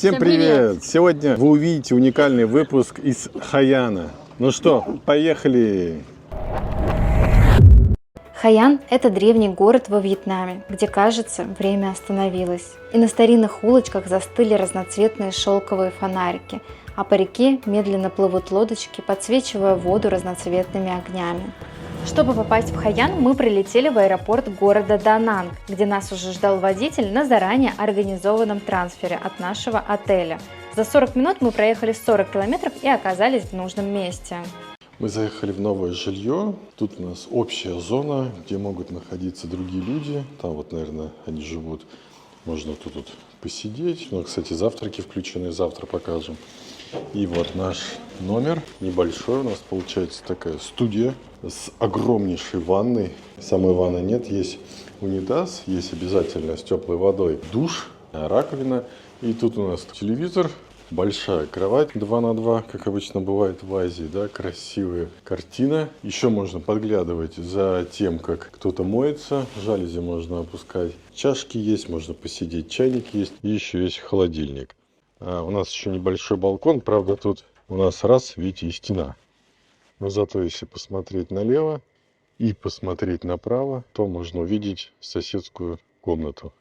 Всем привет! Сегодня вы увидите уникальный выпуск из Хайяна. Ну что, поехали! Хайян – это древний город во Вьетнаме, где, кажется, время остановилось. И на старинных улочках застыли разноцветные шелковые фонарики, а по реке медленно плывут лодочки, подсвечивая воду разноцветными огнями. Чтобы попасть в Хайян, мы прилетели в аэропорт города Дананг, где нас уже ждал водитель на заранее организованном трансфере от нашего отеля. За 40 минут мы проехали 40 километров и оказались в нужном месте. Мы заехали в новое жилье. Тут у нас общая зона, где могут находиться другие люди. Там вот, наверное, они живут. Можно тут вот посидеть. Ну, кстати, завтраки включены, завтра покажем. И вот наш номер небольшой. У нас получается такая студия с огромнейшей ванной. Самой ванны нет, есть унитаз, есть обязательно с теплой водой душ, раковина. И тут у нас телевизор. Большая кровать 2 на 2, как обычно бывает в Азии, да, красивая картина. Еще можно подглядывать за тем, как кто-то моется, жалюзи можно опускать. Чашки есть, можно посидеть, чайник есть, и еще есть холодильник. У нас еще небольшой балкон, правда тут у нас видите, и стена. Но зато если посмотреть налево и посмотреть направо, то можно увидеть соседскую комнату.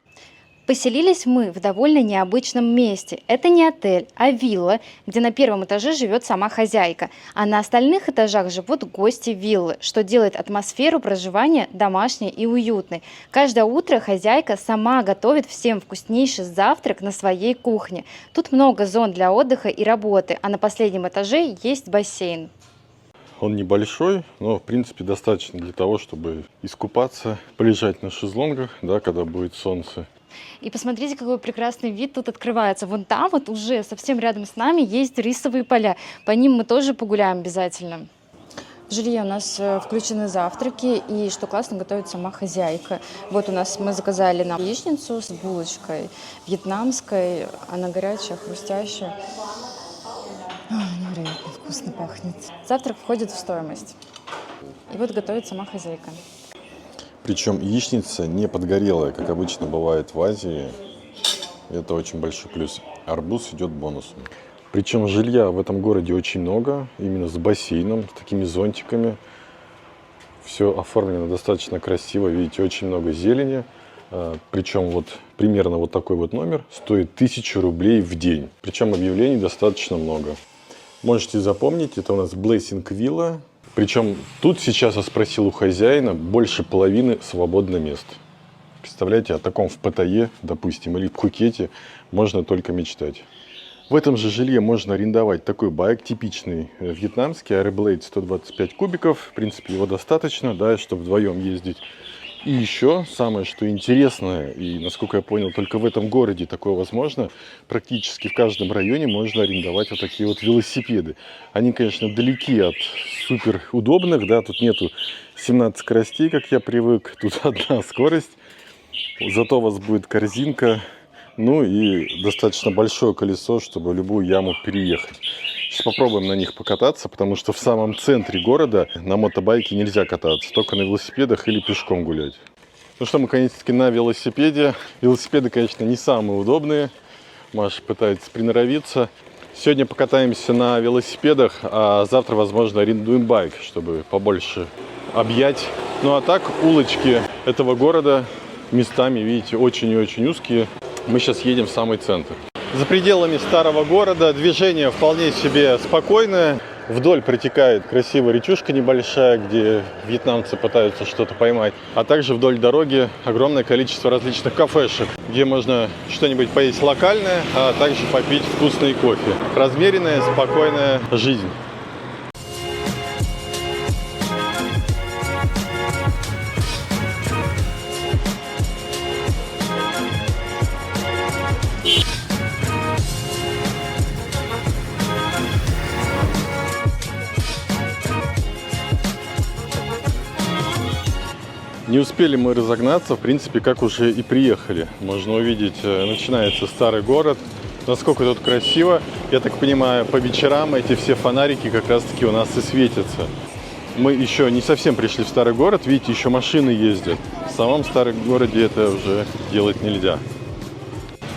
Поселились мы в довольно необычном месте. Это не отель, а вилла, где на первом этаже живет сама хозяйка, а на остальных этажах живут гости виллы, что делает атмосферу проживания домашней и уютной. Каждое утро хозяйка сама готовит всем вкуснейший завтрак на своей кухне. Тут много зон для отдыха и работы, а на последнем этаже есть бассейн. Он небольшой, но в принципе достаточно для того, чтобы искупаться, полежать на шезлонгах, да, когда будет солнце. И посмотрите, какой прекрасный вид тут открывается. Вон там вот уже совсем рядом с нами есть рисовые поля. По ним мы тоже погуляем обязательно. В жилье у нас включены завтраки, и, что классно, готовит сама хозяйка. Вот у нас мы заказали нам яичницу с булочкой вьетнамской. Она горячая, хрустящая. Невероятно вкусно пахнет. Завтрак входит в стоимость. И вот готовит сама хозяйка. Причем яичница не подгорелая, как обычно бывает в Азии. Это очень большой плюс. Арбуз идет бонусом. Причем жилья в этом городе очень много, именно с бассейном, с такими зонтиками. Все оформлено достаточно красиво, видите, очень много зелени. Причем вот примерно вот такой вот номер стоит 1000 рублей в день. Причем объявлений достаточно много. Можете запомнить, это у нас Blessing Villa. Причем тут сейчас я спросил у хозяина, больше половины свободно мест. Представляете, о таком в Паттайе, допустим, или в Пхукете можно только мечтать. В этом же жилье можно арендовать такой байк, типичный вьетнамский, Airblade 125 кубиков. В принципе, его достаточно, да, чтобы вдвоем ездить. И еще самое, что интересное, и, насколько я понял, только в этом городе такое возможно, практически в каждом районе можно арендовать вот такие вот велосипеды. Они, конечно, далеки от супер удобных, да, тут нету 17 скоростей, как я привык, тут одна скорость, зато у вас будет корзинка, ну и достаточно большое колесо, чтобы любую яму переехать. Сейчас попробуем на них покататься, потому что в самом центре города на мотобайке нельзя кататься, только на велосипедах или пешком гулять. Ну что, мы, конечно-таки, на велосипеде. Велосипеды, конечно, не самые удобные. Маша пытается приноровиться. Сегодня покатаемся на велосипедах, а завтра, возможно, арендуем байк, чтобы побольше объять. Ну а так, улочки этого города местами, видите, очень и очень узкие. Мы сейчас едем в самый центр. За пределами старого города движение вполне себе спокойное. Вдоль протекает красивая речушка небольшая, где вьетнамцы пытаются что-то поймать. А также вдоль дороги огромное количество различных кафешек, где можно что-нибудь поесть локальное, а также попить вкусный кофе. Размеренная, спокойная жизнь. Не успели мы разогнаться, в принципе, как уже и приехали. Можно увидеть, начинается старый город. Насколько тут красиво. Я так понимаю, по вечерам эти все фонарики как раз-таки у нас и светятся. Мы еще не совсем пришли в старый город. Видите, еще машины ездят. В самом старом городе это уже делать нельзя.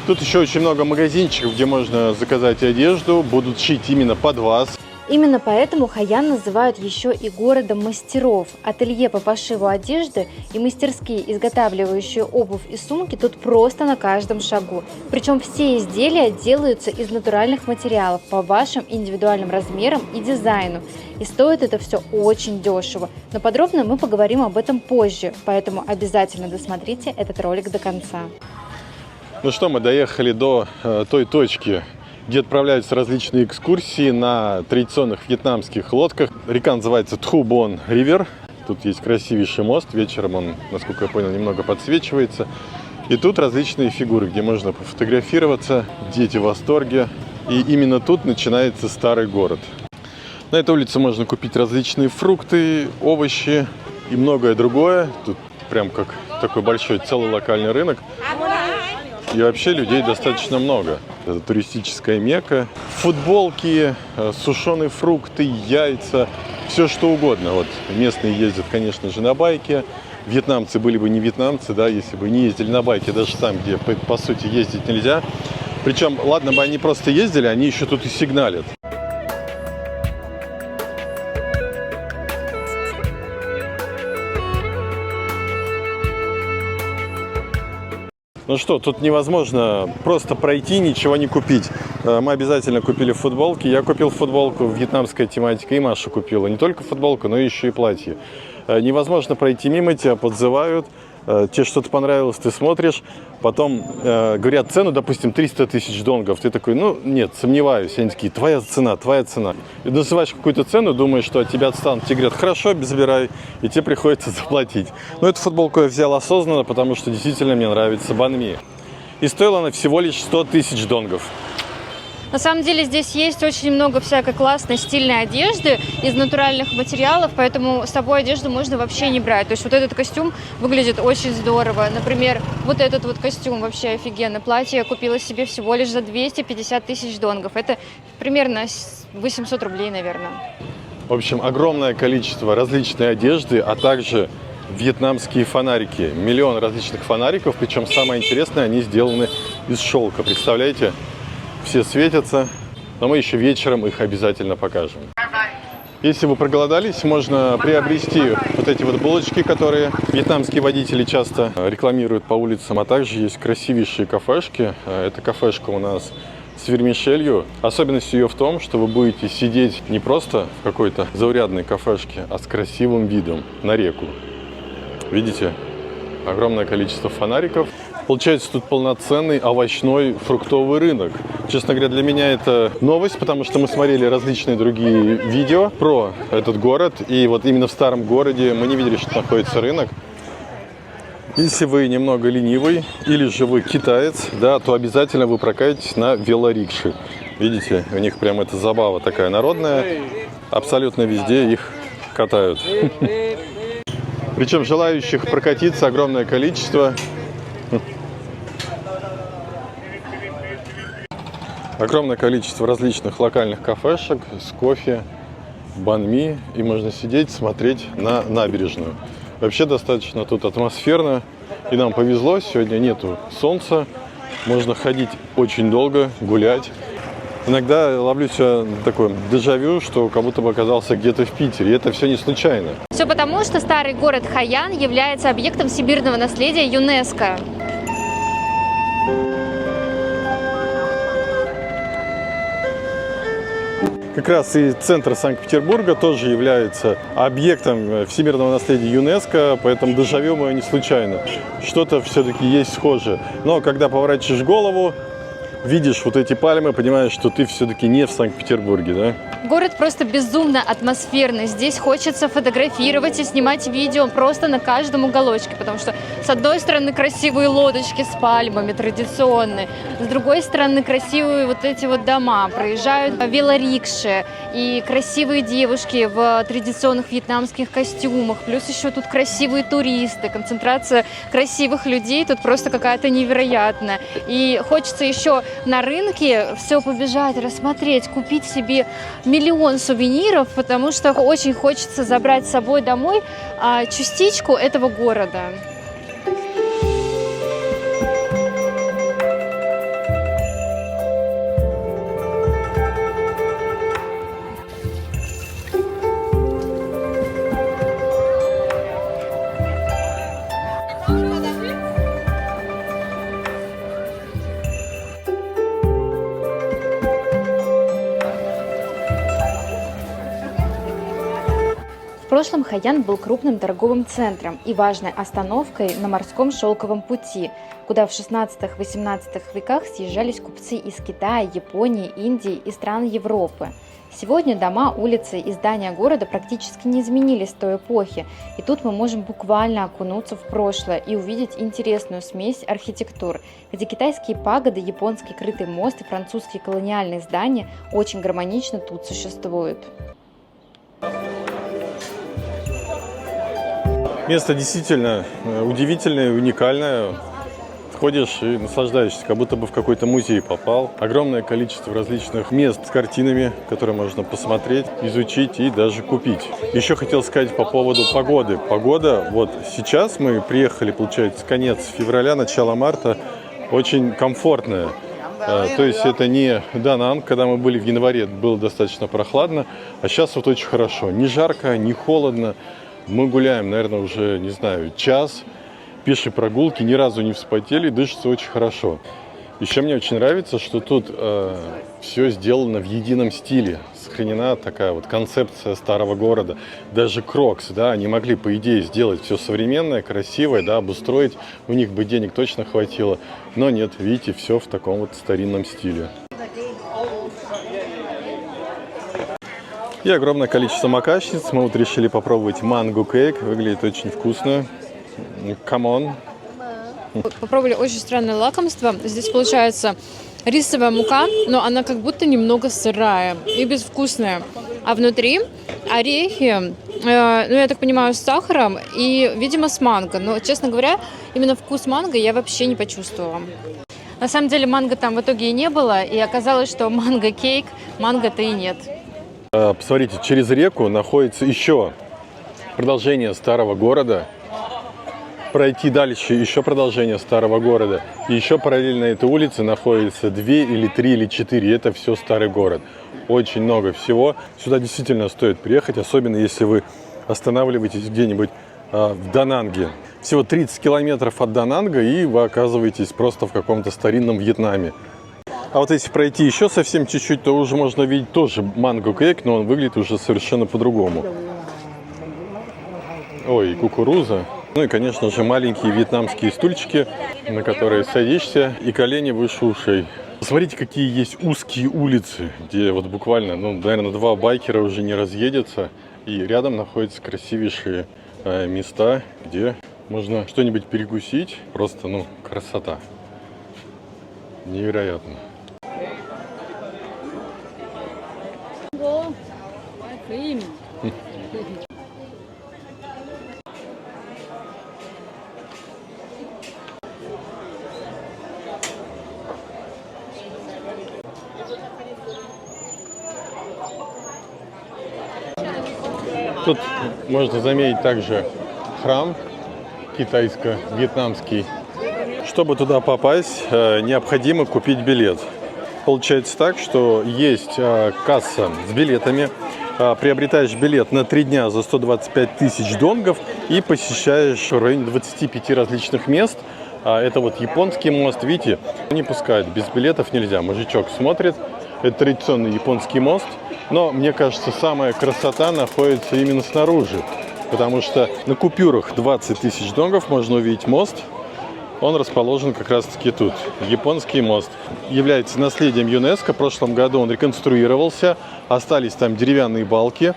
Тут еще очень много магазинчиков, где можно заказать одежду, будут шить именно под вас. Именно поэтому Хайян называют еще и городом мастеров. Ателье по пошиву одежды и мастерские, изготавливающие обувь и сумки, тут просто на каждом шагу. Причем все изделия делаются из натуральных материалов по вашим индивидуальным размерам и дизайну. И стоит это все очень дешево. Но подробно мы поговорим об этом позже, поэтому обязательно досмотрите этот ролик до конца. Ну что, мы доехали до той точки, где отправляются различные экскурсии на традиционных вьетнамских лодках. Река называется Thu Bon River. Тут есть красивейший мост. Вечером он, насколько я понял, немного подсвечивается. И тут различные фигуры, где можно пофотографироваться. Дети в восторге. И именно тут начинается старый город. На этой улице можно купить различные фрукты, овощи и многое другое. Тут прям как такой большой целый локальный рынок. И вообще людей достаточно много. Это туристическая мекка. Футболки, сушеные фрукты, яйца, все что угодно. Вот местные ездят, конечно же, на байке. Вьетнамцы были бы не вьетнамцы, да, если бы не ездили на байке, даже там, где по сути ездить нельзя. Причем, ладно бы они просто ездили, они еще тут и сигналят. Ну что, тут невозможно просто пройти, ничего не купить. Мы обязательно купили футболки. Я купил футболку, вьетнамская тематика, и Маша купила. Не только футболку, но еще и платье. Невозможно пройти мимо, тебя подзывают. Тебе что-то понравилось, ты смотришь. Потом говорят цену, допустим, 300 тысяч донгов. Ты такой, ну нет, сомневаюсь. Они такие, твоя цена, твоя цена. И называешь какую-то цену, думаешь, что от тебя отстанут. Тебе говорят, хорошо, забирай. И тебе приходится заплатить. Но эту футболку я взял осознанно, потому что действительно мне нравится бanh ми. И стоила она всего лишь 100 тысяч донгов. На самом деле здесь есть очень много всякой классной стильной одежды из натуральных материалов, поэтому с собой одежду можно вообще не брать. То есть вот этот костюм выглядит очень здорово. Например, вот этот вот костюм вообще офигенно. Платье я купила себе всего лишь за 250 тысяч донгов. Это примерно 800 рублей, наверное. В общем, огромное количество различной одежды, а также вьетнамские фонарики. Миллион различных фонариков, причем самое интересное, они сделаны из шелка. Представляете? Все светятся, но мы еще вечером их обязательно покажем. Если вы проголодались, можно приобрести вот эти вот булочки, которые вьетнамские водители часто рекламируют по улицам, а также есть красивейшие кафешки. Эта кафешка у нас с вермишелью. Особенность ее в том, что вы будете сидеть не просто в какой-то заурядной кафешке, а с красивым видом на реку. Видите? Огромное количество фонариков. Получается, тут полноценный овощной фруктовый рынок. Честно говоря, для меня это новость, потому что мы смотрели различные другие видео про этот город. И вот именно в старом городе мы не видели, что находится рынок. Если вы немного ленивый или же вы китаец, да, то обязательно вы прокатитесь на велорикше. Видите, у них прям эта забава такая народная. Абсолютно везде их катают. Причем желающих прокатиться огромное количество. Огромное количество различных локальных кафешек с кофе, бanh ми, и можно сидеть, смотреть на набережную. Вообще достаточно тут атмосферно, и нам повезло, сегодня нету солнца, можно ходить очень долго, гулять. Иногда ловлю себя на такое дежавю, что как будто бы оказался где-то в Питере, и это все не случайно. Все потому, что старый город Хайян является объектом всемирного наследия ЮНЕСКО. Как раз и центр Санкт-Петербурга тоже является объектом всемирного наследия ЮНЕСКО, поэтому дежавю мое не случайно. Что-то все-таки есть схожее. Но когда поворачиваешь голову, видишь вот эти пальмы, понимаешь, что ты все-таки не в Санкт-Петербурге, да? Город просто безумно атмосферный. Здесь хочется фотографировать и снимать видео просто на каждом уголочке, потому что с одной стороны красивые лодочки с пальмами традиционные, с другой стороны красивые вот эти вот дома, проезжают велорикши и красивые девушки в традиционных вьетнамских костюмах, плюс еще тут красивые туристы, концентрация красивых людей тут просто какая-то невероятная. И хочется еще на рынке все побежать, рассмотреть, купить себе миллион сувениров, потому что очень хочется забрать с собой домой частичку этого города. прошлом Хайян был крупным торговым центром и важной остановкой на морском шелковом пути, куда в 16-18 веках съезжались купцы из Китая, Японии, Индии и стран Европы. Сегодня дома, улицы и здания города практически не изменились с той эпохи, и тут мы можем буквально окунуться в прошлое и увидеть интересную смесь архитектур, где китайские пагоды, японский крытый мост и французские колониальные здания очень гармонично тут существуют. Место действительно удивительное, уникальное. Ходишь и наслаждаешься, как будто бы в какой-то музей попал. Огромное количество различных мест с картинами, которые можно посмотреть, изучить и даже купить. Еще хотел сказать по поводу погоды. Погода, вот сейчас мы приехали, получается, конец февраля, начало марта, очень комфортная. То есть это не Дананг, когда мы были в январе, было достаточно прохладно, а сейчас вот очень хорошо. Не жарко, не холодно. Мы гуляем, наверное, уже, не знаю, час. Пешие прогулки, ни разу не вспотели, дышится очень хорошо. Еще мне очень нравится, что тут все сделано в едином стиле. Сохранена такая вот концепция старого города. Даже Крокс, да, они могли, по идее, сделать все современное, красивое, да, обустроить. У них бы денег точно хватило. Но нет, видите, все в таком вот старинном стиле. И огромное количество макашниц. Мы вот решили попробовать манго кейк. Выглядит очень вкусно. Камон. Попробовали очень странное лакомство. Здесь получается рисовая мука, но она как будто немного сырая и безвкусная. А внутри орехи, ну я так понимаю, с сахаром и, видимо, с манго. Но, честно говоря, именно вкус манго я вообще не почувствовала. На самом деле манго там в итоге и не было, и оказалось, что манго-кейк, манго-то и нет. Посмотрите, через реку находится еще продолжение старого города. Пройти дальше еще продолжение старого города. И еще параллельно этой улице находится 2 или 3 или 4. Это все старый город. Очень много всего. Сюда действительно стоит приехать, особенно если вы останавливаетесь где-нибудь в Дананге. Всего 30 километров от Дананга, и вы оказываетесь просто в каком-то старинном Вьетнаме. А вот если пройти еще совсем чуть-чуть, то уже можно видеть тоже манго-кейк, но он выглядит уже совершенно по-другому. Ой, кукуруза. Ну и, конечно же, маленькие вьетнамские стульчики, на которые садишься, и колени выше ушей. Посмотрите, какие есть узкие улицы, где вот буквально, ну, наверное, 2 байкера уже не разъедется. И рядом находятся красивейшие места, где можно что-нибудь перекусить. Просто, ну, красота. Невероятно. Тут можно заметить также храм китайско-вьетнамский. Чтобы туда попасть, необходимо купить билет. Получается так, что есть касса с билетами. Приобретаешь билет на 3 дня за 125 тысяч донгов и посещаешь в районе 25 различных мест. Это вот японский мост, видите, не пускают, без билетов нельзя. Мужичок смотрит, это традиционный японский мост. Но, мне кажется, самая красота находится именно снаружи, потому что на купюрах 20 тысяч донгов можно увидеть мост. Он расположен как раз-таки тут. Японский мост является наследием ЮНЕСКО. В прошлом году он реконструировался, остались там деревянные балки.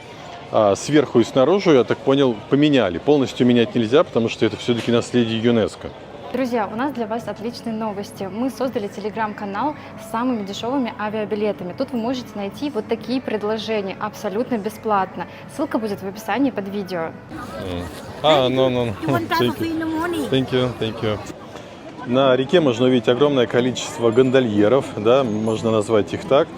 Сверху и снаружи, я так понял, поменяли. Полностью менять нельзя, потому что это все-таки наследие ЮНЕСКО. Друзья, у нас для вас отличные новости. Мы создали телеграм-канал с самыми дешевыми авиабилетами. Тут вы можете найти вот такие предложения абсолютно бесплатно. Ссылка будет в описании под видео. Thank you. На реке можно увидеть огромное количество гондольеров, да, можно назвать их так.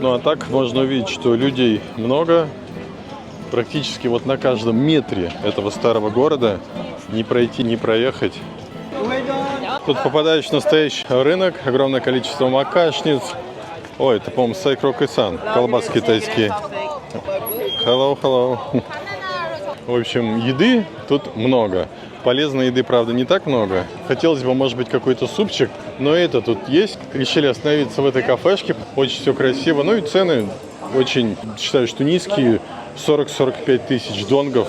Ну а так можно увидеть, что людей много. Практически вот на каждом метре этого старого города не пройти, не проехать. Тут попадаешь в настоящий рынок, огромное количество макашниц. Ой, это, по-моему, сайкрок и сан, колбасы китайские. Hello. В общем, еды тут много. Полезной еды, правда, не так много. Хотелось бы, может быть, какой-то супчик, но это тут есть. Решили остановиться в этой кафешке. Очень все красиво. Ну и цены очень, считаю, что низкие. 40-45 тысяч донгов.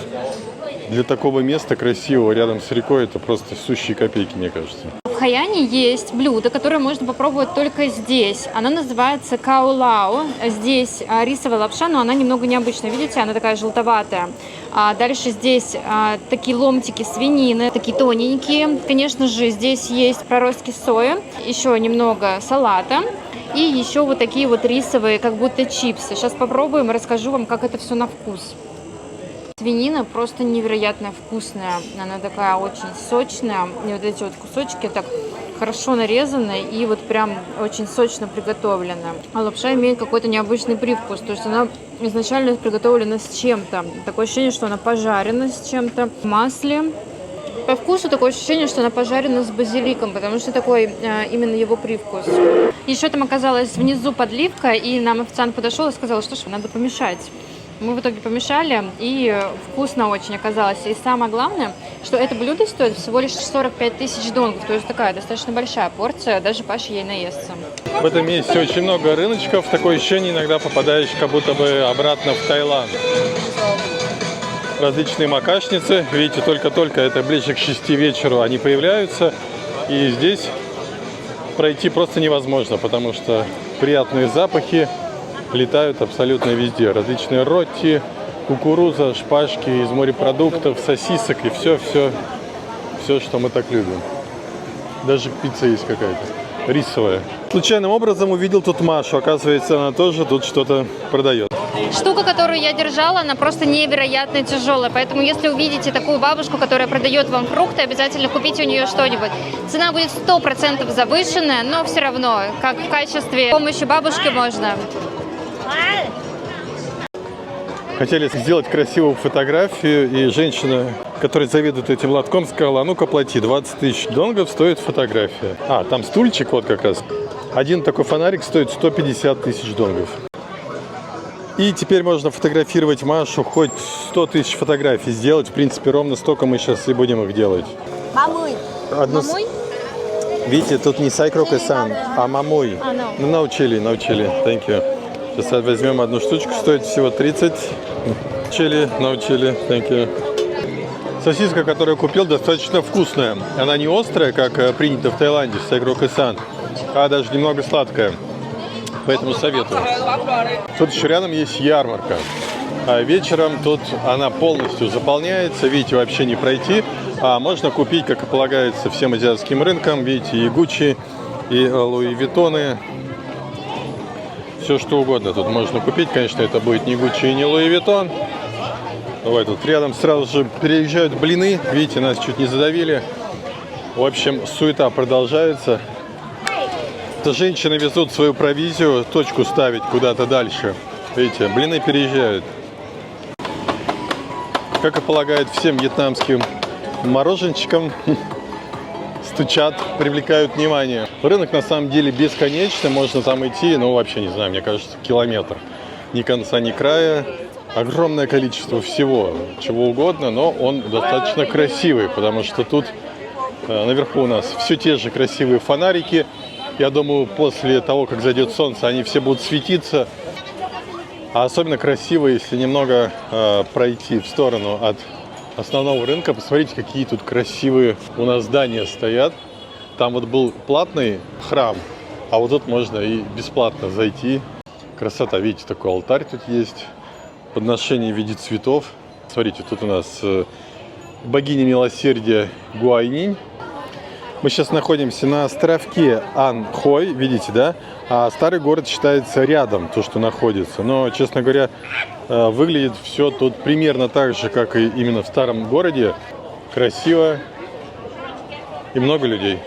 Для такого места красивого рядом с рекой это просто сущие копейки, мне кажется. В Хайане есть блюдо, которое можно попробовать только здесь. Оно называется каолао. Здесь рисовая лапша, но она немного необычная. Видите, она такая желтоватая. Дальше здесь такие ломтики свинины, такие тоненькие. Конечно же, здесь есть проростки сои, еще немного салата. И еще вот такие вот рисовые, как будто чипсы. Сейчас попробуем, расскажу вам, как это все на вкус. Свинина просто невероятно вкусная. Она такая очень сочная. И вот эти вот кусочки так хорошо нарезаны и вот прям очень сочно приготовлена. А лапша имеет какой-то необычный привкус. То есть она изначально приготовлена с чем-то. Такое ощущение, что она пожарена с чем-то в масле. По вкусу такое ощущение, что она пожарена с базиликом, потому что такой именно его привкус. Еще там оказалась внизу подливка, и нам официант подошел и сказал, что надо помешать. Мы в итоге помешали, и вкусно очень оказалось. И самое главное, что это блюдо стоит всего лишь 45 тысяч донгов, то есть такая достаточно большая порция, даже Паша ей наестся. В этом месте очень много рыночков, такое ощущение, иногда попадаешь как будто бы обратно в Таиланд. Различные макашницы, видите, только-только, это ближе к 6 вечера они появляются, и здесь пройти просто невозможно, потому что приятные запахи летают абсолютно везде. Различные ротти, кукуруза, шпажки из морепродуктов, сосисок и все, что мы так любим. Даже пицца есть какая-то, рисовая. Случайным образом увидел тут Машу, оказывается, она тоже тут что-то продает. Штука, которую я держала, она просто невероятно тяжелая, поэтому если увидите такую бабушку, которая продает вам фрукты, обязательно купите у нее что-нибудь. Цена будет 100% завышенная, но все равно, как в качестве помощи бабушке можно. Хотели сделать красивую фотографию, и женщина, которая заведует этим лотком, сказала: а ну-ка плати, 20 тысяч донгов стоит фотография. А, там стульчик вот как раз. Один такой фонарик стоит 150 тысяч донгов. И теперь можно фотографировать Машу, хоть 100 тысяч фотографий сделать. В принципе, ровно столько мы сейчас и будем их делать. Мамуй. Мамуй? Видите, тут не сайкрок-сан, а мамуй. Ну, научили. Thank you. Сейчас возьмем одну штучку, стоит всего 30. Научили. Thank you. Сосиска, которую я купил, достаточно вкусная. Она не острая, как принято в Таиланде, сайкрок-сан, а даже немного сладкая. Поэтому советую. Тут еще рядом есть ярмарка. А вечером тут она полностью заполняется. Видите, вообще не пройти. А можно купить, как и полагается, всем азиатским рынкам. Видите, и Гуччи, и Луи Виттоны. Все что угодно тут можно купить. Конечно, это будет не Гуччи и не Луи Виттон. Давай, тут рядом сразу же переезжают блины. Видите, нас чуть не задавили. В общем, суета продолжается. Женщины везут свою провизию, точку ставить куда-то дальше. Видите, блины переезжают. Как и полагает всем вьетнамским мороженщикам, стучат, привлекают внимание. Рынок на самом деле бесконечный, можно там идти, ну вообще не знаю, мне кажется, километр. Ни конца, ни края. Огромное количество всего, чего угодно, но он достаточно красивый, потому что тут наверху у нас все те же красивые фонарики. Я думаю, после того, как зайдет солнце, они все будут светиться. А особенно красиво, если немного пройти в сторону от основного рынка. Посмотрите, какие тут красивые у нас здания стоят. Там вот был платный храм, а вот тут можно и бесплатно зайти. Красота, видите, такой алтарь тут есть. Подношение в виде цветов. Смотрите, тут у нас богиня милосердия Гуайнинь. Мы сейчас находимся на островке Анхой, видите, да? А старый город считается рядом, то, что находится. Но, честно говоря, выглядит все тут примерно так же, как и именно в старом городе. Красиво и много людей.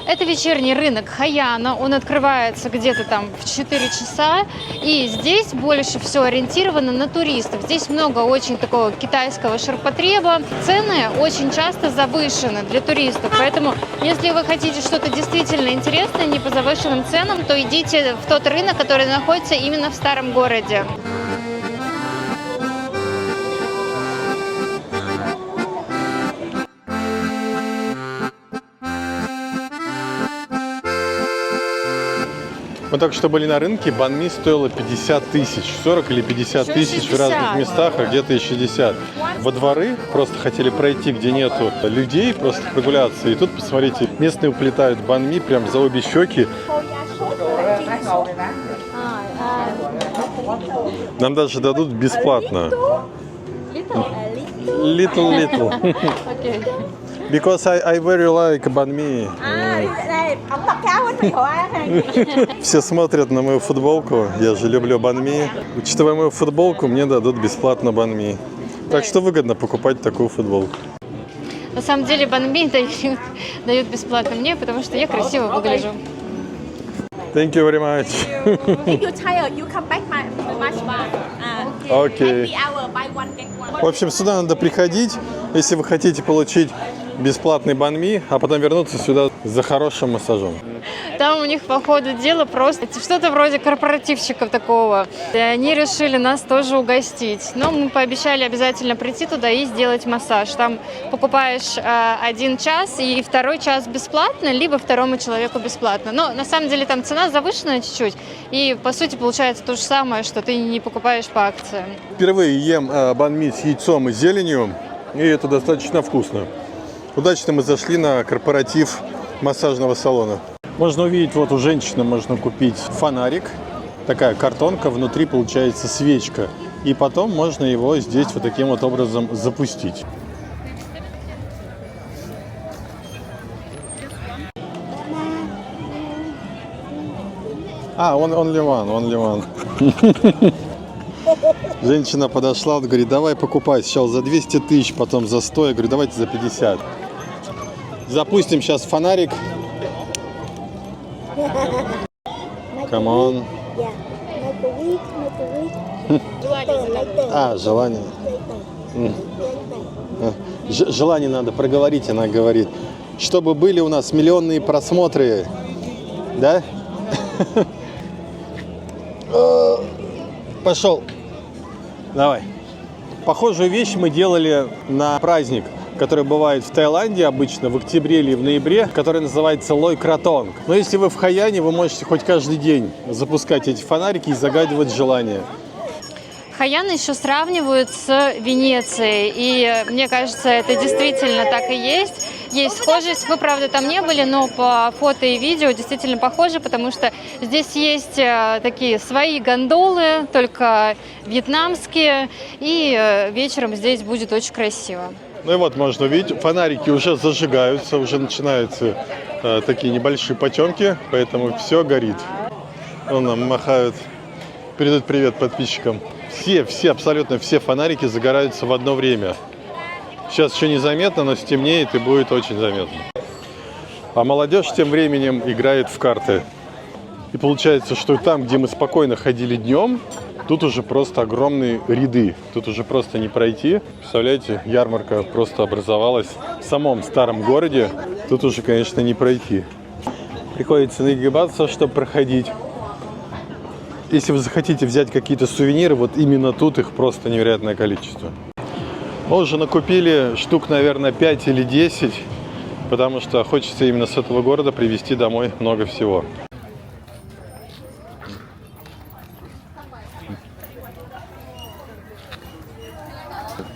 Это вечерний рынок Хайана, он открывается где-то там в 4 часа, и здесь больше всего ориентировано на туристов. Здесь много очень такого китайского ширпотреба, цены очень часто завышены для туристов, поэтому если вы хотите что-то действительно интересное, не по завышенным ценам, то идите в тот рынок, который находится именно в старом городе. Мы только что были на рынке, банми стоило 50 тысяч, 40 или 50 Еще тысяч в 60. разных местах, а где-то и 60. Во дворы просто хотели пройти, где нету людей, просто прогуляться. И тут, посмотрите, местные уплетают банми прям за обе щеки. Нам даже дадут бесплатно. Little. Because I very like banh mi. Все смотрят на мою футболку, я же люблю бanh mi. Учитывая мою футболку, мне дадут бесплатно бanh mi. Так что выгодно покупать такую футболку. На самом деле банми дают бесплатно мне, потому что я красиво выгляжу. Thank you very much. If you're tired, you come back my spa. Окей. Happy hour, buy one get one. В общем, сюда надо приходить, если вы хотите получить бесплатный бanh ми, а потом вернуться сюда за хорошим массажом. Там у них по ходу дела просто что-то вроде корпоративчика такого. И они решили нас тоже угостить. Но мы пообещали обязательно прийти туда и сделать массаж. Там покупаешь 1 час и 2 час бесплатно, либо 2-му человеку бесплатно. Но на самом деле там цена завышенная чуть-чуть. И по сути получается то же самое, что ты не покупаешь по акциям. Впервые ем бanh ми с яйцом и зеленью, и это достаточно вкусно. Удачно мы зашли на корпоратив массажного салона. Можно увидеть, вот у женщины можно купить фонарик, такая картонка, внутри получается свечка. И потом можно его здесь вот таким вот образом запустить. Only one. Женщина подошла, говорит, давай покупай сначала за 200 тысяч, потом за 100. Я говорю, давайте за 50. Запустим сейчас фонарик. Come on. Желание. Желание надо проговорить, она говорит. Чтобы были у нас миллионные просмотры. Да? Пошел. Давай. Похожую вещь мы делали на праздник, который бывает в Таиланде обычно в октябре или в ноябре, который называется Лой Кратонг. Но если вы в Хайяне, вы можете хоть каждый день запускать эти фонарики и загадывать желания. Хайян еще сравнивают с Венецией, и мне кажется, это действительно так и есть. Есть схожесть, мы, правда, там не были, но по фото и видео действительно похоже, потому что здесь есть такие свои гондолы, только вьетнамские, и вечером здесь будет очень красиво. Ну и вот можно увидеть, фонарики уже зажигаются, уже начинаются такие небольшие потемки, поэтому все горит. Вон нам махают, передают привет подписчикам. Абсолютно все фонарики загораются в одно время. Сейчас еще незаметно, но стемнеет и будет очень заметно. А молодежь тем временем играет в карты. И получается, что там, где мы спокойно ходили днем, тут уже просто огромные ряды. Тут уже просто не пройти. Представляете, ярмарка просто образовалась в самом старом городе. Тут уже, конечно, не пройти. Приходится нагибаться, чтобы проходить. Если вы захотите взять какие-то сувениры, вот именно тут их просто невероятное количество. Мы уже накупили штук, наверное, 5 или 10, потому что хочется именно с этого города привезти домой много всего.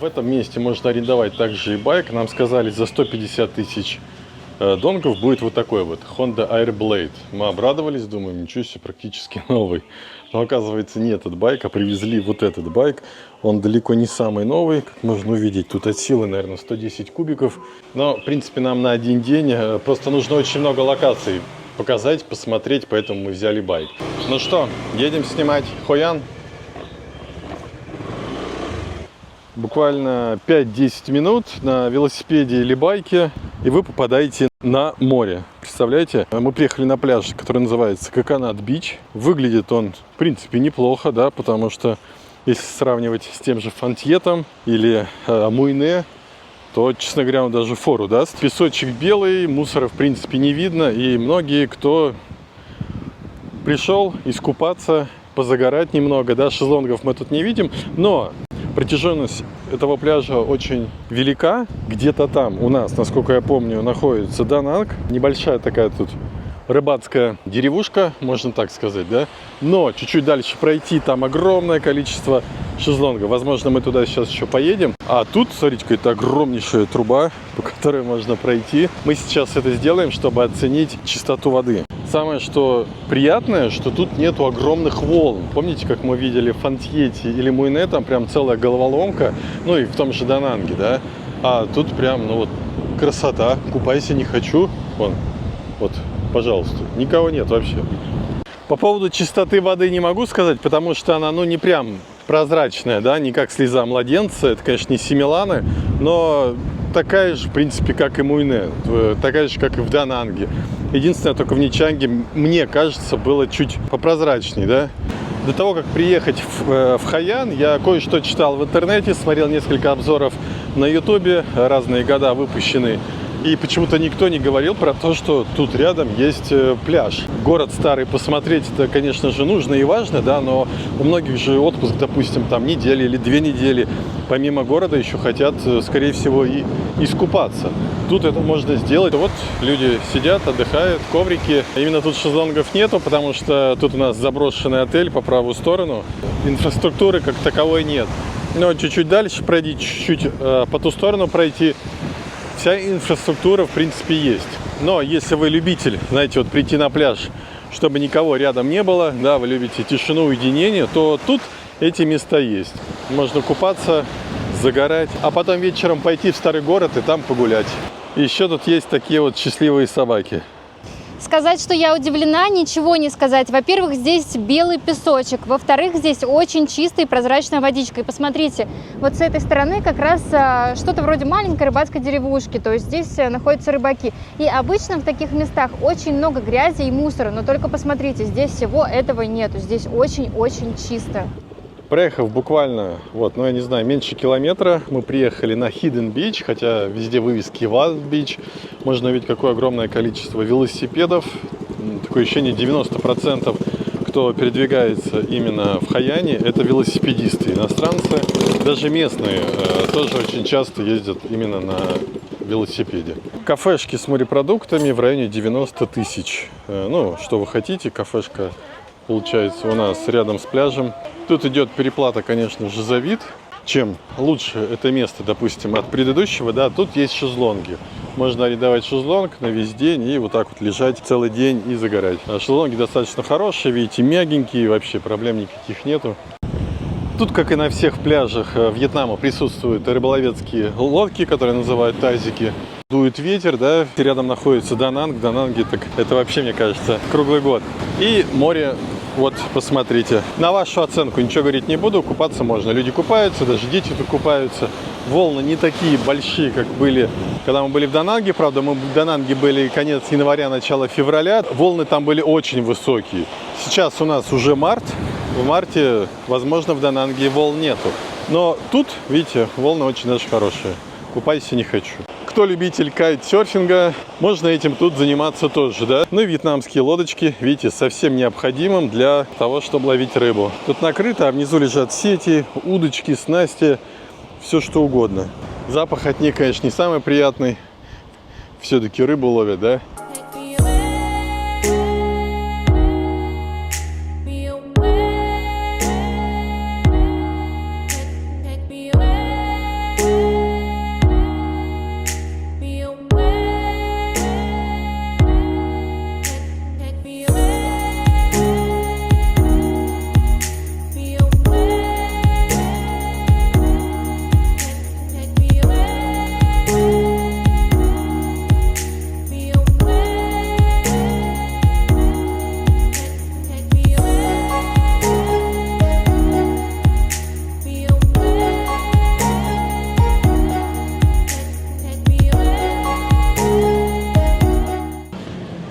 В этом месте можно арендовать также и байк. Нам сказали, за 150 тысяч донгов будет вот такой вот Honda Airblade. Мы обрадовались, думаем, ничего себе, практически новый. Но оказывается не этот байк, а привезли вот этот байк. Он далеко не самый новый, как можно увидеть. Тут от силы, наверное, 110 кубиков. Но, в принципе, нам на один день просто нужно очень много локаций показать, посмотреть, поэтому мы взяли байк. Ну что, едем снимать Хойян. Буквально 5-10 минут на велосипеде или байке, и вы попадаете на море. Представляете? Мы приехали на пляж, который называется Коконат Бич. Выглядит он, в принципе, неплохо, да, потому что если сравнивать с тем же Фантьетом или Муйне, то, честно говоря, он даже фору даст. Песочек белый, мусора, в принципе, не видно, и многие, кто пришел искупаться, позагорать немного, да, шезлонгов мы тут не видим, но протяженность этого пляжа очень велика. Где-то там у нас, насколько я помню, находится Дананг. Небольшая такая тут рыбацкая деревушка, можно так сказать, да? Но чуть-чуть дальше пройти, там огромное количество шезлонгов. Возможно, мы туда сейчас еще поедем. А тут, смотрите, какая-то огромнейшая труба, по которой можно пройти. Мы сейчас это сделаем, чтобы оценить чистоту воды. Самое, что приятное, что тут нету огромных волн. Помните, как мы видели в Фантьете или Муйне, там прям целая головоломка, ну и в том же Дананге, да? А тут прям, ну вот, красота. Купайся не хочу. Вон, вот, пожалуйста. Никого нет вообще. По поводу чистоты воды не могу сказать, потому что она, ну, не прям прозрачная, да, не как слеза младенца. Это, конечно, не Симиланы, но такая же, в принципе, как и Муйне. Такая же, как и в Дананге. Единственное, только в Ничанге, мне кажется, было чуть попрозрачней, да. До того, как приехать в Хайян, я кое-что читал в интернете, смотрел несколько обзоров на ютубе, разные года выпущенные. И почему-то никто не говорил про то, что тут рядом есть пляж. Город старый посмотреть, это, конечно же, нужно и важно, да, но у многих же отпуск, допустим, там неделя или 2 недели. Помимо города еще хотят, скорее всего, и искупаться. Тут это можно сделать. Вот люди сидят, отдыхают, коврики. Именно тут шезлонгов нету, потому что тут у нас заброшенный отель по правую сторону. Инфраструктуры как таковой нет. Но чуть-чуть дальше пройти, чуть-чуть по ту сторону пройти. Вся инфраструктура, в принципе, есть. Но если вы любитель, знаете, вот прийти на пляж, чтобы никого рядом не было, да, вы любите тишину, уединение, то тут эти места есть. Можно купаться, загорать, а потом вечером пойти в старый город и там погулять. Еще тут есть такие вот счастливые собаки. Сказать, что я удивлена, ничего не сказать. Во-первых, здесь белый песочек. Во-вторых, здесь очень чистая и прозрачная водичка. И посмотрите, вот с этой стороны как раз что-то вроде маленькой рыбацкой деревушки. То есть здесь находятся рыбаки. И обычно в таких местах очень много грязи и мусора. Но только посмотрите, здесь всего этого нету. Здесь очень-очень чисто. Проехав буквально, вот, ну я не знаю, меньше километра, мы приехали на Hidden Beach, хотя везде вывески Wild Beach. Можно увидеть, какое огромное количество велосипедов. Такое ощущение, 90% кто передвигается именно в Хайяне, это велосипедисты, иностранцы. Даже местные тоже очень часто ездят именно на велосипеде. Кафешки с морепродуктами в районе 90 тысяч. Ну, что вы хотите, кафешка получается у нас рядом с пляжем. Тут идет переплата, конечно же, за вид. Чем лучше это место, допустим, от предыдущего, да, тут есть шезлонги. Можно арендовать шезлонг на весь день и вот так вот лежать целый день и загорать. А шезлонги достаточно хорошие, видите, мягенькие, вообще проблем никаких нету. Тут, как и на всех пляжах Вьетнама, присутствуют рыболовецкие лодки, которые называют тазики. Дует ветер, да, рядом находится Дананг. Дананги, так это вообще, мне кажется, круглый год. И море, вот, посмотрите. На вашу оценку ничего говорить не буду, купаться можно. Люди купаются, даже дети тут купаются. Волны не такие большие, как были, когда мы были в Дананге. Правда, мы в Дананге были конец января, начало февраля. Волны там были очень высокие. Сейчас у нас уже март. В марте, возможно, в Дананге волн нету. Но тут, видите, волны очень даже хорошие. Купайся не хочу. Кто любитель кайтсерфинга, можно этим тут заниматься тоже, да. Ну и вьетнамские лодочки, видите, совсем необходимым для того, чтобы ловить рыбу. Тут накрыто, а внизу лежат сети, удочки, снасти, все что угодно. Запах от них, конечно, не самый приятный. Все-таки рыбу ловят, да.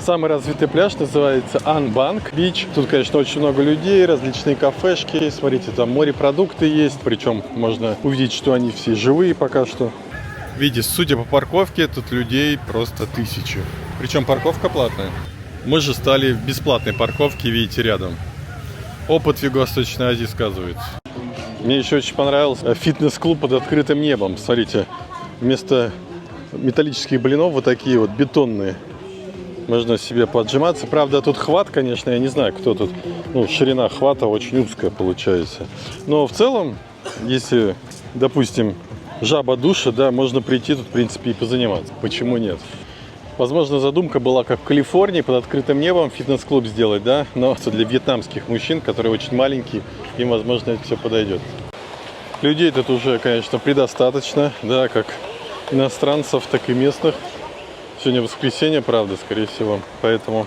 Самый развитый пляж называется Анбанг Бич. Тут, конечно, очень много людей, различные кафешки. Смотрите, там морепродукты есть, причем можно увидеть, что они все живые пока что. Видите, судя по парковке, тут людей просто тысячи. Причем парковка платная. Мы же стали в бесплатной парковке, видите, рядом. Опыт в Юго-Восточной Азии сказывается. Мне еще очень понравился фитнес-клуб под открытым небом. Смотрите, вместо металлических блинов вот такие вот бетонные. Можно себе поджиматься. Правда, тут хват, конечно, я не знаю, кто тут. Ну, ширина хвата очень узкая получается. Но в целом, если, допустим, жаба душа, да, можно прийти тут, в принципе, и позаниматься. Почему нет? Возможно, задумка была, как в Калифорнии, под открытым небом фитнес-клуб сделать, да, но это для вьетнамских мужчин, которые очень маленькие, им, возможно, это все подойдет. Людей тут уже, конечно, предостаточно, да, как иностранцев, так и местных. Сегодня воскресенье, правда, скорее всего, поэтому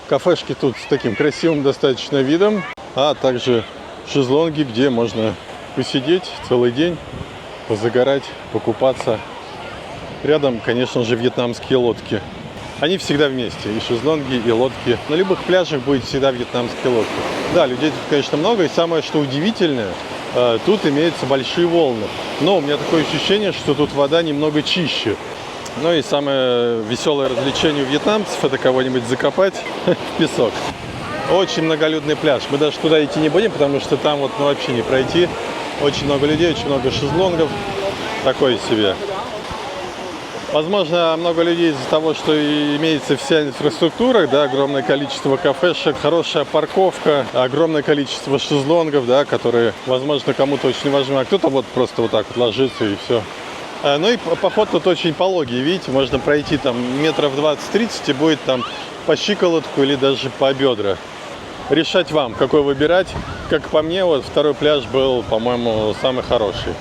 кафешки тут с таким красивым достаточно видом, а также шезлонги, где можно посидеть целый день, позагорать, покупаться. Рядом, конечно же, вьетнамские лодки. Они всегда вместе, и шезлонги, и лодки. На любых пляжах будет всегда вьетнамские лодки. Да, людей тут, конечно, много, и самое, что удивительное, тут имеются большие волны. Но у меня такое ощущение, что тут вода немного чище. Ну и самое веселое развлечение у вьетнамцев — это кого-нибудь закопать в песок. Очень многолюдный пляж. Мы даже туда идти не будем, потому что там вот вообще не пройти. Очень много людей, очень много шезлонгов. Такое себе. Возможно, много людей из-за того, что имеется вся инфраструктура, да, огромное количество кафешек, хорошая парковка, огромное количество шезлонгов, да, которые, возможно, кому-то очень важны, а кто-то вот просто вот так вот ложится и все. Ну и поход тут очень пологий, видите, можно пройти там метров 20-30 и будет там по щиколотку или даже по бедра. Решать вам, какой выбирать. Как по мне, вот второй пляж был, по-моему, самый хороший.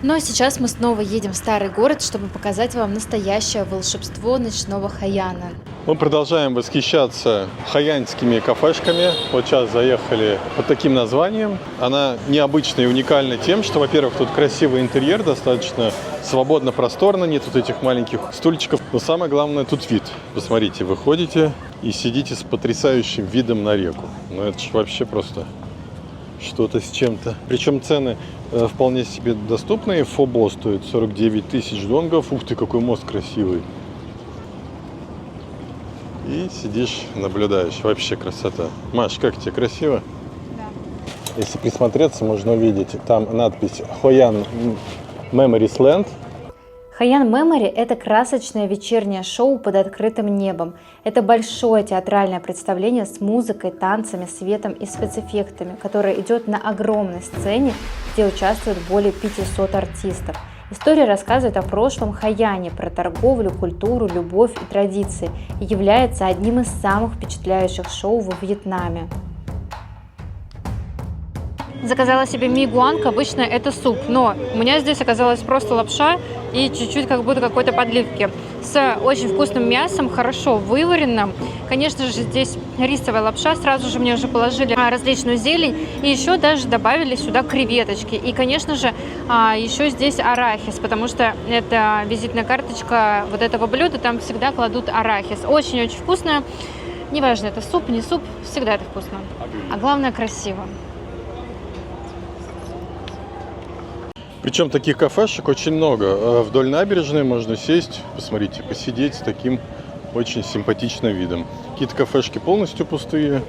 Ну а сейчас мы снова едем в старый город, чтобы показать вам настоящее волшебство ночного Хайяна. Мы продолжаем восхищаться хайянскими кафешками. Вот сейчас заехали под таким названием. Она необычная и уникальна тем, что, во-первых, тут красивый интерьер, достаточно свободно, просторно, нет вот этих маленьких стульчиков. Но самое главное, тут вид. Посмотрите, вы ходите и сидите с потрясающим видом на реку. Ну это же вообще просто что-то с чем-то. Причем цены вполне себе доступные. Фобо стоит 49 тысяч донгов. Ух ты, какой мост красивый. И сидишь, наблюдаешь. Вообще красота. Маш, как тебе, красиво? Да. Если присмотреться, можно увидеть там надпись Hoi An Memories Land. Хайян Мемори – это красочное вечернее шоу под открытым небом. Это большое театральное представление с музыкой, танцами, светом и спецэффектами, которое идет на огромной сцене, где участвуют более 500 артистов. История рассказывает о прошлом Хайяне, про торговлю, культуру, любовь и традиции, и является одним из самых впечатляющих шоу во Вьетнаме. Заказала себе ми-гуанг, обычно это суп, но у меня здесь оказалась просто лапша и чуть-чуть как будто какой-то подливки с очень вкусным мясом, хорошо вываренным. Конечно же, здесь рисовая лапша, сразу же мне уже положили различную зелень и еще даже добавили сюда креветочки. И, конечно же, еще здесь арахис, потому что это визитная карточка вот этого блюда, там всегда кладут арахис. Очень-очень вкусно, неважно, это суп, не суп, всегда это вкусно, а главное красиво. Причем таких кафешек очень много. Вдоль набережной можно сесть, посмотрите, посидеть с таким очень симпатичным видом. Какие-то кафешки полностью пустые,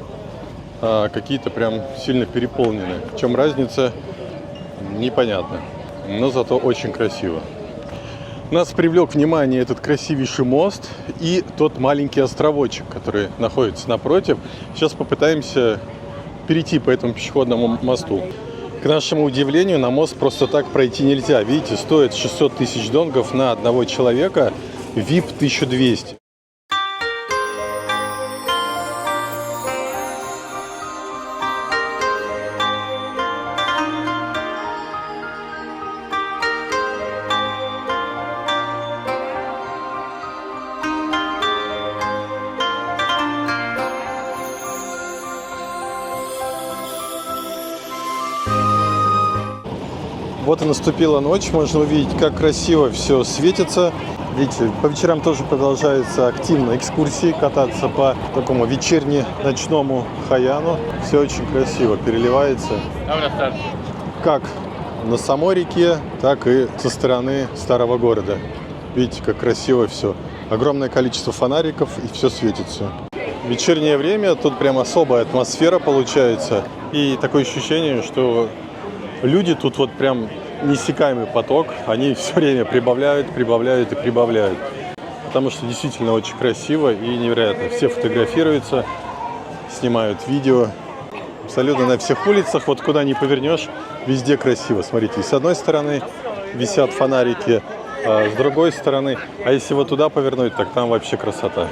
а какие-то прям сильно переполнены. В чем разница, непонятно, но зато очень красиво. Нас привлек внимание этот красивейший мост и тот маленький островочек, который находится напротив. Сейчас попытаемся перейти по этому пешеходному мосту. К нашему удивлению, на мост просто так пройти нельзя. Видите, стоит 600 тысяч донгов на одного человека, VIP 1200. Вот и наступила ночь, можно увидеть, как красиво все светится. Видите, по вечерам тоже продолжаются активно экскурсии, кататься по такому вечерне-ночному Хайяну. Все очень красиво переливается. Как на самой реке, так и со стороны старого города. Видите, как красиво все. Огромное количество фонариков, и все светится. В вечернее время тут прям особая атмосфера получается. И такое ощущение, что люди тут вот прям неиссякаемый поток, они все время прибавляют и прибавляют. потому что действительно очень красиво и невероятно. Все фотографируются, снимают видео. Абсолютно на всех улицах, вот куда ни повернешь, везде красиво. Смотрите, и с одной стороны висят фонарики, а с другой стороны, а если вот туда повернуть, так там вообще красота.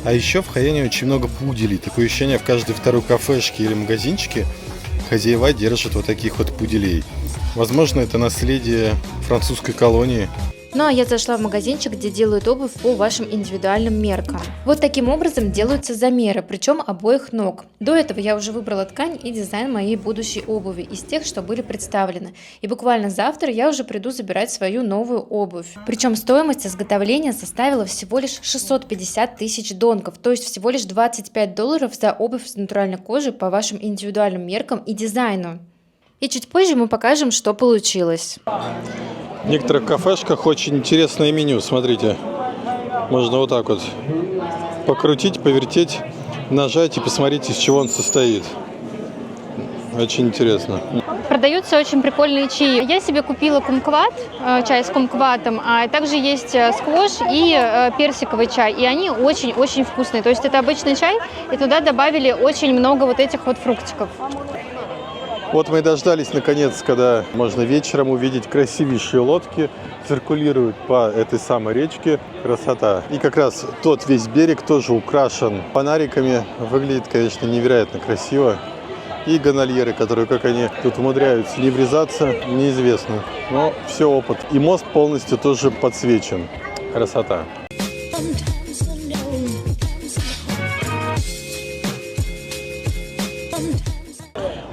А еще в Хайяне очень много пуделей. Такое ощущение, в каждой второй кафешке или магазинчике хозяева держат вот таких вот пуделей. Возможно, это наследие французской колонии. Ну а я зашла в магазинчик, где делают обувь по вашим индивидуальным меркам. Вот таким образом делаются замеры, причем обоих ног. До этого я уже выбрала ткань и дизайн моей будущей обуви из тех, что были представлены. И буквально завтра я уже приду забирать свою новую обувь. Причем стоимость изготовления составила всего лишь 650 тысяч донков, то есть всего лишь $25 за обувь с натуральной кожи по вашим индивидуальным меркам и дизайну. И чуть позже мы покажем, что получилось. В некоторых кафешках очень интересное меню, смотрите. Можно вот так вот покрутить, повертеть, нажать и посмотреть, из чего он состоит. Очень интересно. Продаются очень прикольные чаи. Я себе купила кумкват, чай с кумкватом, а также есть сквош и персиковый чай. И они очень-очень вкусные. То есть это обычный чай, и туда добавили очень много вот этих вот фруктиков. Вот мы и дождались, наконец, когда можно вечером увидеть красивейшие лодки, циркулируют по этой самой речке. Красота. И как раз тот весь берег тоже украшен фонариками. Выглядит, конечно, невероятно красиво. И гонольеры, которые, как они тут умудряются не врезаться, неизвестно. Но все опыт. И мост полностью тоже подсвечен. Красота.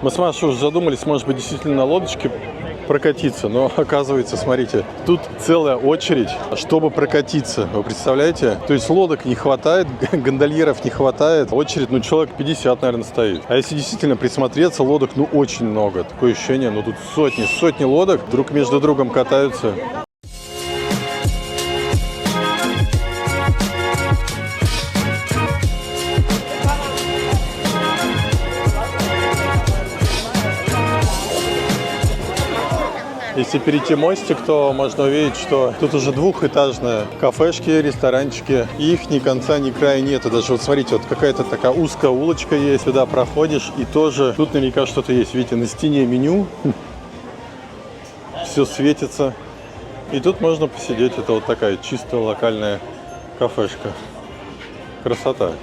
Мы с Машей уже задумались, может быть, действительно на лодочке прокатиться, но оказывается, смотрите, тут целая очередь, чтобы прокатиться. Вы представляете? То есть лодок не хватает, гондольеров не хватает. Очередь, человек 50, наверное, стоит. А если действительно присмотреться, лодок, очень много. Такое ощущение, тут сотни лодок друг между другом катаются. Если перейти мостик, то можно увидеть, что тут уже двухэтажные кафешки, ресторанчики. И их ни конца, ни края нету. Даже вот смотрите, вот какая-то такая узкая улочка есть. Сюда проходишь, и тоже тут наверняка что-то есть. Видите, на стене меню. Все светится. И тут можно посидеть. Это вот такая чисто локальная кафешка. Красота.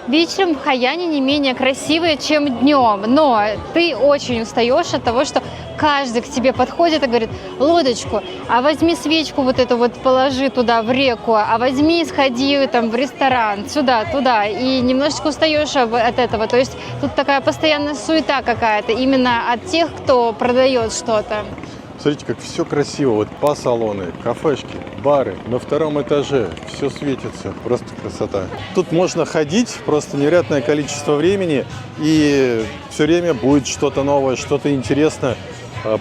Вечером в Хайяне не менее красивые, чем днем, но ты очень устаешь от того, что каждый к тебе подходит и говорит: лодочку, а возьми свечку вот эту вот положи туда в реку, а возьми сходи там в ресторан, сюда, туда, и немножечко устаешь от этого, то есть тут такая постоянная суета какая-то именно от тех, кто продает что-то. Смотрите, как все красиво. Вот спа-салоны, кафешки, бары. На втором этаже все светится. Просто красота. Тут можно ходить просто невероятное количество времени. И все время будет что-то новое, что-то интересное.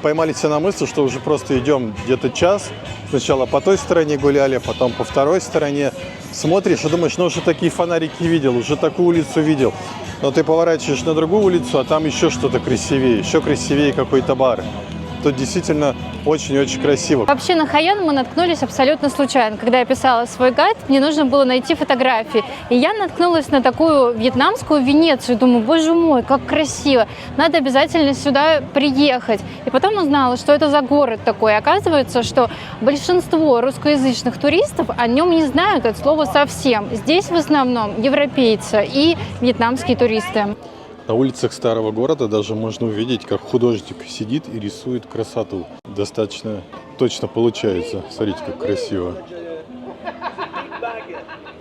Поймали себя на мысли, что уже просто идем где-то час. Сначала по той стороне гуляли, потом по второй стороне. Смотришь и думаешь, уже такие фонарики видел, уже такую улицу видел. Но ты поворачиваешь на другую улицу, а там еще что-то красивее. Еще красивее какой-то бар. Тут действительно очень-очень красиво. Вообще на Хайян мы наткнулись абсолютно случайно. Когда я писала свой гайд, мне нужно было найти фотографии. И я наткнулась на такую вьетнамскую Венецию. Думаю, боже мой, как красиво. Надо обязательно сюда приехать. И потом узнала, что это за город такой. И оказывается, что большинство русскоязычных туристов о нем не знают от слова совсем. Здесь в основном европейцы и вьетнамские туристы. На улицах старого города даже можно увидеть, как художник сидит и рисует красоту. Достаточно точно получается. Смотрите, как красиво.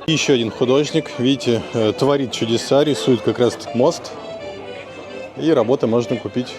И еще один художник, видите, творит чудеса, рисует как раз мост. И работы можно купить.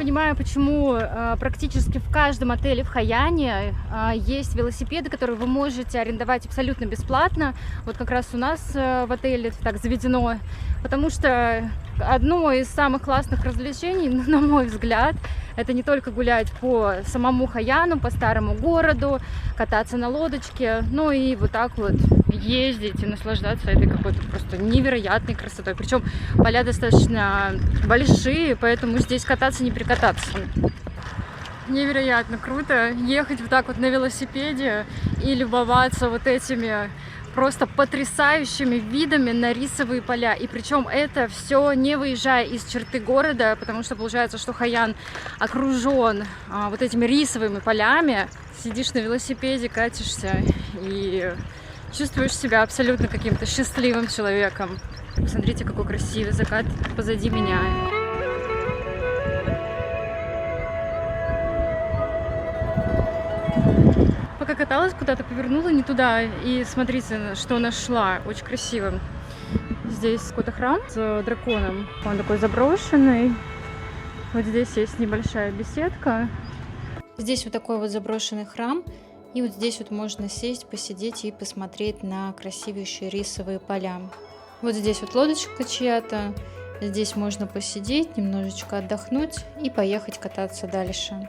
понимаю, почему практически в каждом отеле в Хайане есть велосипеды, которые вы можете арендовать абсолютно бесплатно. Вот как раз у нас в отеле это так заведено, потому что одно из самых классных развлечений, на мой взгляд, это не только гулять по самому Хайану, по старому городу, кататься на лодочке, но и вот так вот ездить и наслаждаться этой какой-то просто невероятной красотой. Причем поля достаточно большие, поэтому здесь кататься не прикататься. Невероятно круто ехать вот так вот на велосипеде и любоваться вот этими просто потрясающими видами на рисовые поля. И причем это все не выезжая из черты города, потому что получается, что Хайан окружен вот этими рисовыми полями. Сидишь на велосипеде, катишься и чувствуешь себя абсолютно каким-то счастливым человеком. Посмотрите, какой красивый закат позади меня. Пока каталась, куда-то повернула не туда, и смотрите, что нашла. Очень красиво. Здесь какой-то храм с драконом. Он такой заброшенный. Вот здесь есть небольшая беседка. Здесь вот такой вот заброшенный храм. И вот здесь вот можно сесть, посидеть и посмотреть на красивейшие рисовые поля. Вот здесь вот лодочка чья-то. Здесь можно посидеть, немножечко отдохнуть и поехать кататься дальше.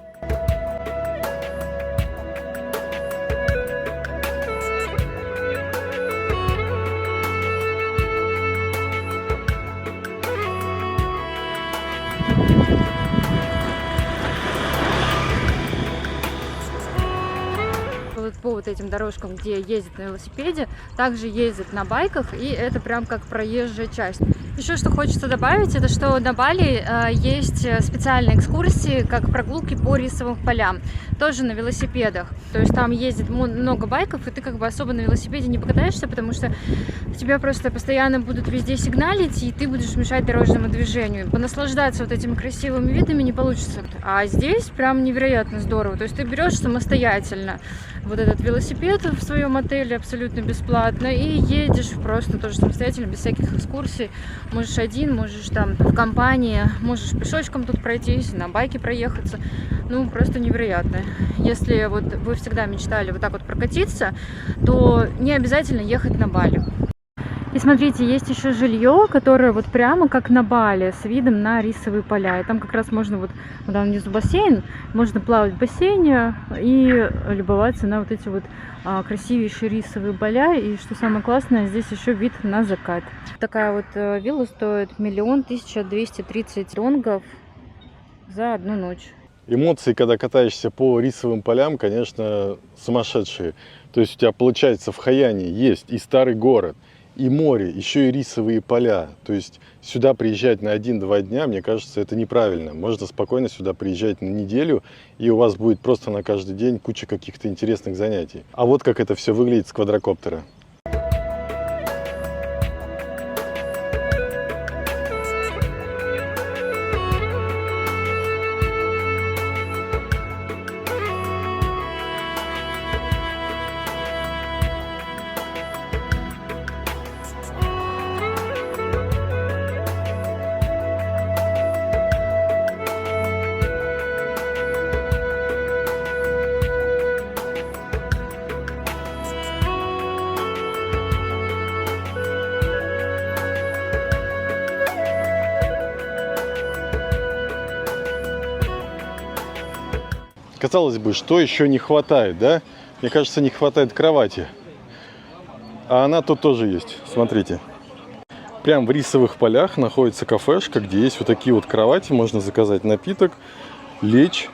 По вот этим дорожкам, где ездят на велосипеде, также ездят на байках, и это прям как проезжая часть. Еще что хочется добавить, это что на Бали есть специальные экскурсии, как прогулки по рисовым полям, тоже на велосипедах. То есть там ездит много байков, и ты как бы особо на велосипеде не покатаешься, потому что тебя просто постоянно будут везде сигналить, и ты будешь мешать дорожному движению. Понаслаждаться вот этими красивыми видами не получится. А здесь прям невероятно здорово. То есть ты берешь самостоятельно вот этот велосипед в своем отеле абсолютно бесплатно и едешь просто тоже самостоятельно, без всяких экскурсий. Можешь один, можешь там в компании, можешь пешочком тут пройтись, на байке проехаться. Ну, просто невероятно. Если вот вы всегда мечтали вот так вот прокатиться, то не обязательно ехать на Бали. И смотрите, есть еще жилье, которое вот прямо как на Бали, с видом на рисовые поля. И там как раз можно вот там внизу бассейн, можно плавать в бассейне и любоваться на вот эти вот красивейшие рисовые поля. И что самое классное, здесь еще вид на закат. Такая вот вилла стоит 1 230 донгов за одну ночь. Эмоции, когда катаешься по рисовым полям, конечно, сумасшедшие. То есть у тебя получается в Хайане есть и старый город, и море, еще и рисовые поля. То есть сюда приезжать на 1-2 дня, мне кажется, это неправильно. Можно спокойно сюда приезжать на неделю, и у вас будет просто на каждый день куча каких-то интересных занятий. А вот как это все выглядит с квадрокоптера. Казалось бы, что еще не хватает, да? Мне кажется, не хватает кровати. А она тут тоже есть, смотрите. Прям в рисовых полях находится кафешка, где есть вот такие вот кровати. Можно заказать напиток, лечь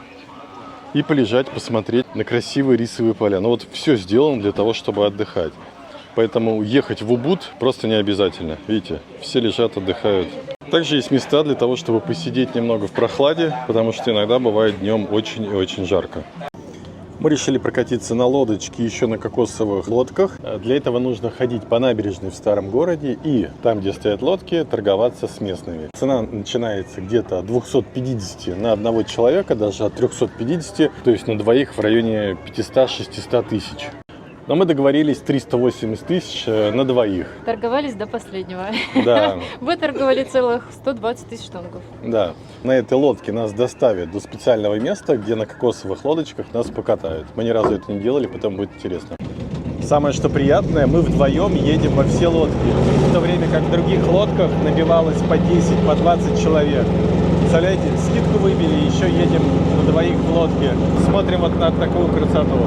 и полежать, посмотреть на красивые рисовые поля. Ну вот все сделано для того, чтобы отдыхать. Поэтому ехать в Убуд просто не обязательно. Видите, все лежат, отдыхают. Также есть места для того, чтобы посидеть немного в прохладе, потому что иногда бывает днем очень и очень жарко. Мы решили прокатиться на лодочке, еще на кокосовых лодках. Для этого нужно ходить по набережной в старом городе и там, где стоят лодки, торговаться с местными. Цена начинается где-то от 250 на одного человека, даже от 350, то есть на двоих в районе 500-600 тысяч. Но мы договорились 380 тысяч на двоих. Торговались до последнего. Да, Выторговали целых 120 тысяч тонгов. да. На этой лодке нас доставят до специального места, где на кокосовых лодочках нас покатают. Мы ни разу это не делали, потом будет интересно. Самое что приятное, мы вдвоем едем во все лодки, в то время как в других лодках набивалось по 10, по 20 человек. Представляете, скидку выбили, еще едем на двоих в лодке. Смотрим вот на такую красоту.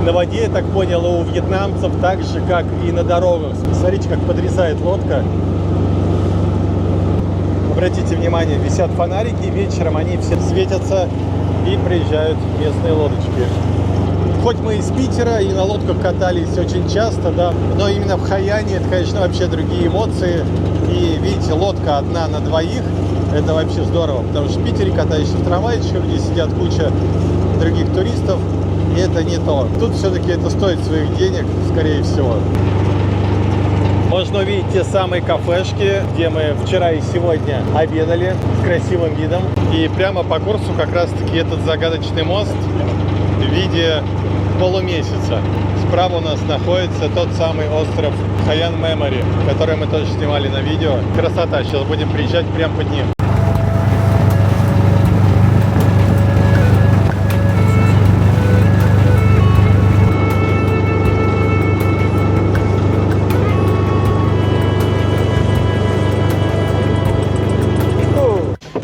На воде, я так понял, у вьетнамцев так же, как и на дорогах. Смотрите, как подрезает лодка. Обратите внимание, висят фонарики, вечером они все светятся и приезжают местные лодочки. Хоть мы из Питера и на лодках катались очень часто, да, но именно в Хайане это, конечно, вообще другие эмоции. И видите, лодка одна на двоих, это вообще здорово, потому что в Питере катаешься в трамвайчиках, где сидят куча других туристов, и это не то. Тут все-таки это стоит своих денег, скорее всего. Можно увидеть те самые кафешки, где мы вчера и сегодня обедали с красивым видом. И прямо по курсу как раз-таки этот загадочный мост в виде полумесяца. Справа у нас находится тот самый остров Хайан Мемори, который мы тоже снимали на видео. Красота, сейчас будем приезжать прямо под ним.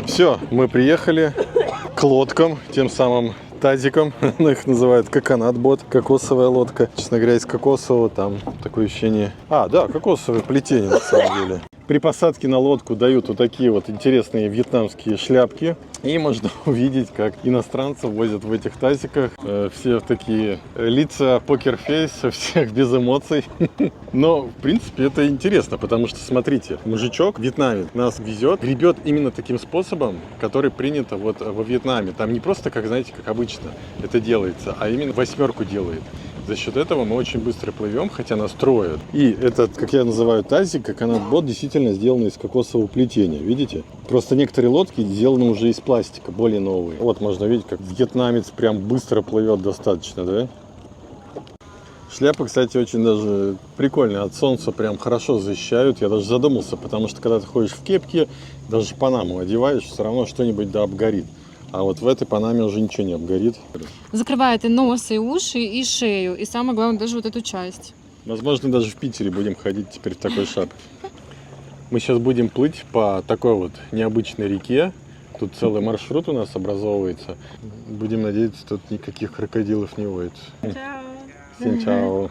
Все, мы приехали к лодкам, тем самым тазиком, их называют коконат-бот, кокосовая лодка. Честно говоря, из кокосового там такое ощущение. А, да, кокосовое плетение на самом деле. При посадке на лодку дают вот такие вот интересные вьетнамские шляпки. И можно увидеть, как иностранцев возят в этих тазиках. Все такие лица покерфейс, всех без эмоций. Но, в принципе, это интересно, потому что, смотрите, мужичок, вьетнамец, нас везет, гребет именно таким способом, который принято вот во Вьетнаме. Там не просто, как, знаете, как обычно это делается, а именно восьмерку делает. За счет этого мы очень быстро плывем, хотя нас трое. И этот, как я называю, тазик, коконат-бот, действительно сделан из кокосового плетения. Видите? Просто некоторые лодки сделаны уже из пластика, более новые. Вот можно видеть, как вьетнамец прям быстро плывет достаточно, да? Шляпы, кстати, очень даже прикольные. От солнца прям хорошо защищают. Я даже задумался, потому что когда ты ходишь в кепке, даже панаму одеваешь, все равно что-нибудь да обгорит. А вот в этой панаме уже ничего не обгорит. Закрывает и нос, и уши, и шею. И самое главное, даже вот эту часть. Возможно, даже в Питере будем ходить теперь в такой шапке. Мы сейчас будем плыть по такой вот необычной реке. Тут целый маршрут у нас образовывается. Будем надеяться, тут никаких крокодилов не водится. Синчао.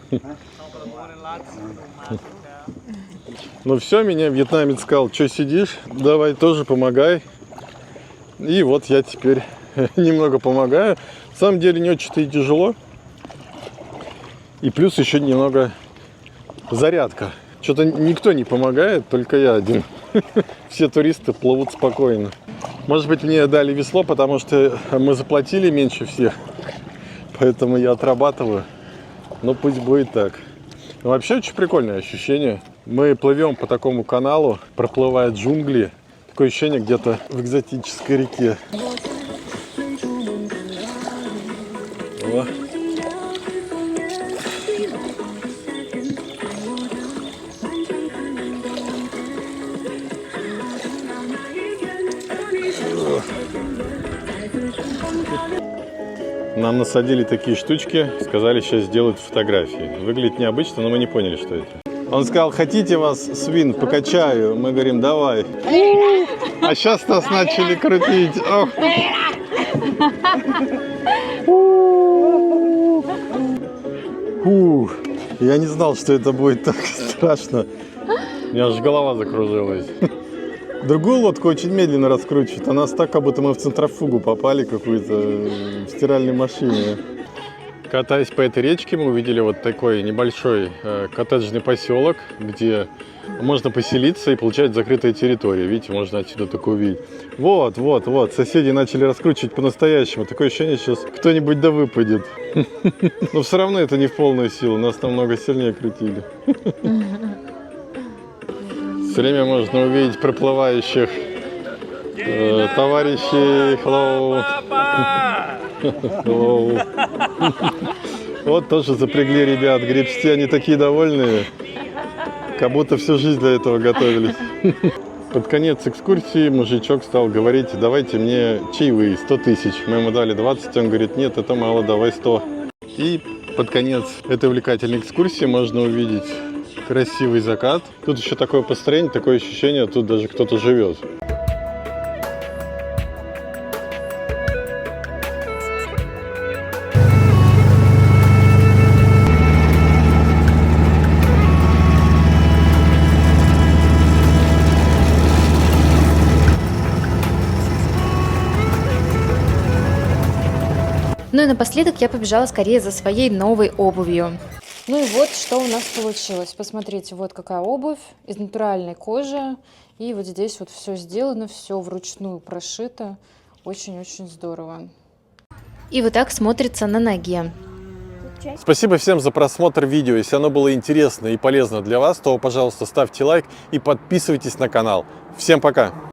Ну все, меня вьетнамец сказал, что сидишь, давай тоже помогай. И вот я теперь немного помогаю. На самом деле не очень-то и тяжело. И плюс еще немного зарядка. Что-то никто не помогает, только я один. Все туристы плывут спокойно. Может быть, мне дали весло, потому что мы заплатили меньше всех. Поэтому я отрабатываю. Но пусть будет так. Но вообще очень прикольное ощущение. Мы плывем по такому каналу, проплывая джунгли. Такое ощущение где-то в экзотической реке. О. Нам насадили такие штучки, сказали сейчас сделать фотографии. Выглядит необычно, но мы не поняли, что это. Он сказал, хотите вас, свин, покачаю? Мы говорим, давай. А сейчас нас начали крутить. Ох. Я не знал, что это будет так страшно. У меня аж голова закружилась. Другую лодку очень медленно раскручивает. А нас так, как будто мы в центрофугу попали какую-то в стиральной машине. Катаясь по этой речке, мы увидели вот такой небольшой коттеджный поселок, где можно поселиться и получать закрытая территория. Видите, можно отсюда такое увидеть. Вот. Соседи начали раскручивать по-настоящему. Такое ощущение, сейчас кто-нибудь да выпадет. Но все равно это не в полную силу. Нас намного сильнее крутили. Все время можно увидеть проплывающих товарищей. Hello. Hello. Вот тоже запрягли ребят гребсти, они такие довольные, как будто всю жизнь для этого готовились. Под конец экскурсии мужичок стал говорить: давайте мне чаевые 100 тысяч. Мы ему дали 20, он говорит: нет, это мало, давай 100. И под конец этой увлекательной экскурсии можно увидеть красивый закат. Тут еще такое построение, такое ощущение, тут даже кто-то живет. Ну и напоследок я побежала скорее за своей новой обувью. Ну и вот что у нас получилось. Посмотрите, вот какая обувь из натуральной кожи. И вот здесь вот все сделано, все вручную прошито. Очень-очень здорово. И вот так смотрится на ноге. Спасибо всем за просмотр видео. Если оно было интересно и полезно для вас, то, пожалуйста, ставьте лайк и подписывайтесь на канал. Всем пока!